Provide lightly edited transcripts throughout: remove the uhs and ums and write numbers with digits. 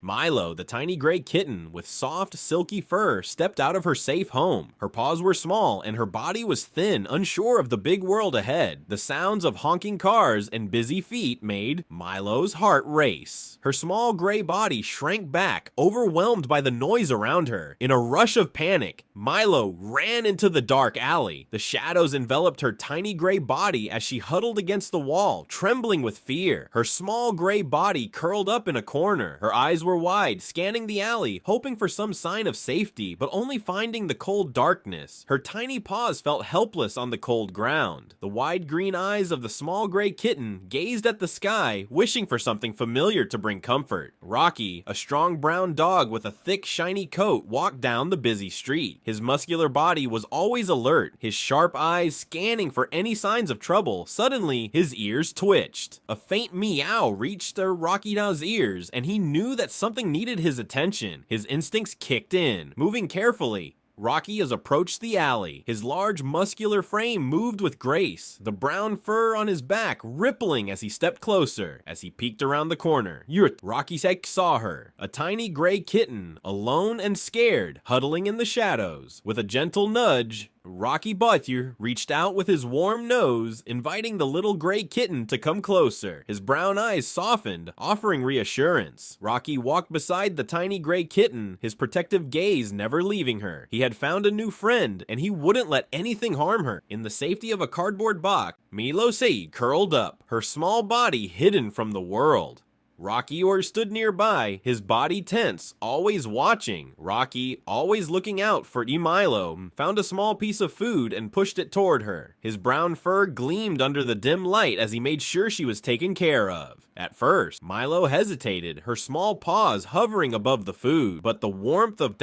Milo, the tiny gray kitten with soft, silky fur, stepped out of her safe home. Her paws were small and her body was thin, unsure of the big world ahead. The sounds of honking cars and busy feet made Milo's heart race. Her small gray body shrank back, overwhelmed by the noise around her. In a rush of panic, Milo ran into the dark alley. The shadows enveloped her tiny gray body as she huddled against the wall, trembling with fear. Her small gray body curled up in a corner. Her eyes were wide, scanning the alley, hoping for some sign of safety, but only finding the cold darkness. Her tiny paws felt helpless on the cold ground. The wide green eyes of the small gray kitten gazed at the sky, wishing for something familiar to bring comfort. Rocky, a strong brown dog with a thick, shiny coat, walked down the busy street. His muscular body was always alert, his sharp eyes scanning for any signs of trouble. Suddenly, his ears twitched. A faint meow reached Rocky Now's ears, and he knew that something needed his attention. His instincts kicked in. Moving carefully, Rocky has approached the alley. His large, muscular frame moved with grace, the brown fur on his back rippling as he stepped closer. As he peeked around the corner, Rocky saw her, a tiny gray kitten, alone and scared, huddling in the shadows. With a gentle nudge, Rocky Butcher reached out with his warm nose, inviting the little gray kitten to come closer. His brown eyes softened, offering reassurance. Rocky walked beside the tiny gray kitten, his protective gaze never leaving her. He had found a new friend, and he wouldn't let anything harm her. In the safety of a cardboard box, Milo curled up, her small body hidden from the world. Rocky stood nearby, his body tense, always watching. Rocky, always looking out for Milo, found a small piece of food and pushed it toward her. His brown fur gleamed under the dim light as he made sure she was taken care of. At first, Milo hesitated, her small paws hovering above the food, but the warmth of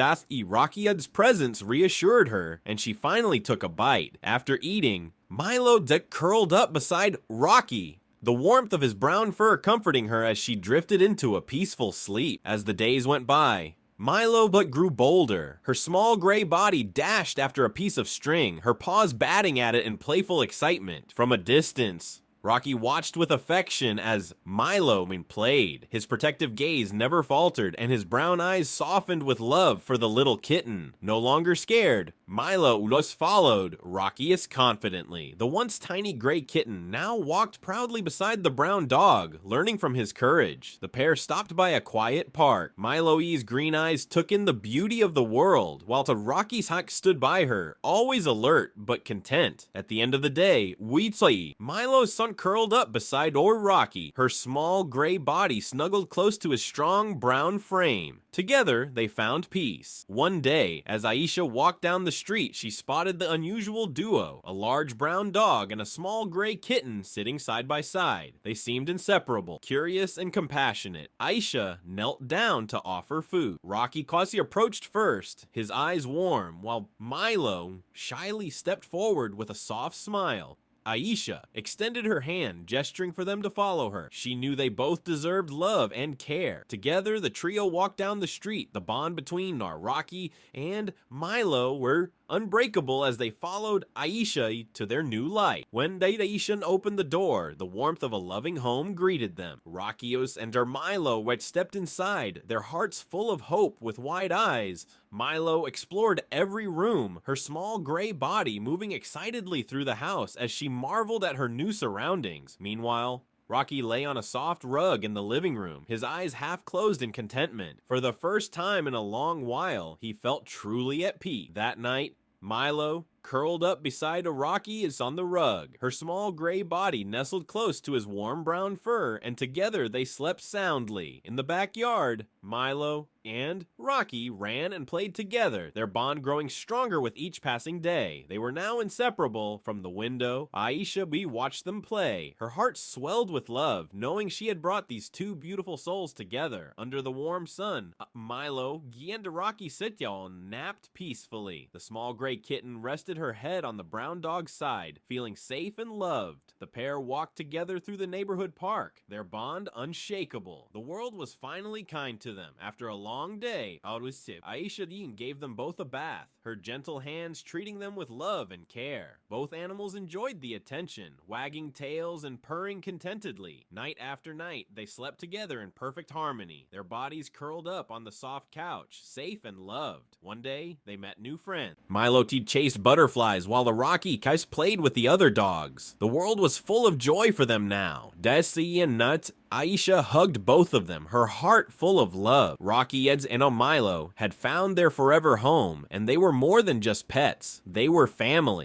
Rocky's presence reassured her, and she finally took a bite. After eating, Milo curled up beside Rocky, the warmth of his brown fur comforting her as she drifted into a peaceful sleep. As the days went by, Milo grew bolder. Her small gray body dashed after a piece of string, her paws batting at it in playful excitement. From a distance, Rocky watched with affection as Milo played. His protective gaze never faltered, and his brown eyes softened with love for the little kitten. No longer scared, Milo followed Rocky confidently. The once tiny gray kitten now walked proudly beside the brown dog, learning from his courage. The pair stopped by a quiet park. Milo's green eyes took in the beauty of the world, while Rocky's stood by her, always alert but content. At the end of the day, Milo's son curled up beside Rocky, her small gray body snuggled close to his strong brown frame. Together, they found peace. One day, as Aisha walked down the street, she spotted the unusual duo, a large brown dog and a small gray kitten sitting side by side. They seemed inseparable, curious and compassionate. Aisha knelt down to offer food. Rocky Kwasi approached first, his eyes warm, while Milo shyly stepped forward with a soft smile. Aisha extended her hand, gesturing for them to follow her. She knew they both deserved love and care. Together, the trio walked down the street. The bond between Rocky and Milo were unbreakable as they followed Aisha to their new life. When Aisha opened the door, the warmth of a loving home greeted them. Rockios and Milo stepped inside, their hearts full of hope. With wide eyes, Milo explored every room, her small gray body moving excitedly through the house as she marveled at her new surroundings. Meanwhile, Rocky lay on a soft rug in the living room, his eyes half closed in contentment. For the first time in a long while, he felt truly at peace. That night, Milo, curled up beside Rocky, on the rug, her small gray body nestled close to his warm brown fur, and together they slept soundly. In the backyard, Milo and Rocky ran and played together, their bond growing stronger with each passing day. They were now inseparable. From the window, Aisha watched them play. Her heart swelled with love, knowing she had brought these two beautiful souls together. Under the warm sun, Milo and Rocky napped peacefully. The small gray kitten rested her head on the brown dog's side, feeling safe and loved. The pair walked together through the neighborhood park, their bond unshakable. The world was finally kind to them. After a long long day. Aisha gave them both a bath, her gentle hands treating them with love and care. Both animals enjoyed the attention, wagging tails and purring contentedly. Night after night, they slept together in perfect harmony, their bodies curled up on the soft couch, safe and loved. One day, they met new friends. Milo chased butterflies while the Rocky played with the other dogs. The world was full of joy for them now. Desi and Nut, Aisha hugged both of them, her heart full of love. Rocky and Milo had found their forever home, and they were more than just pets. They were family.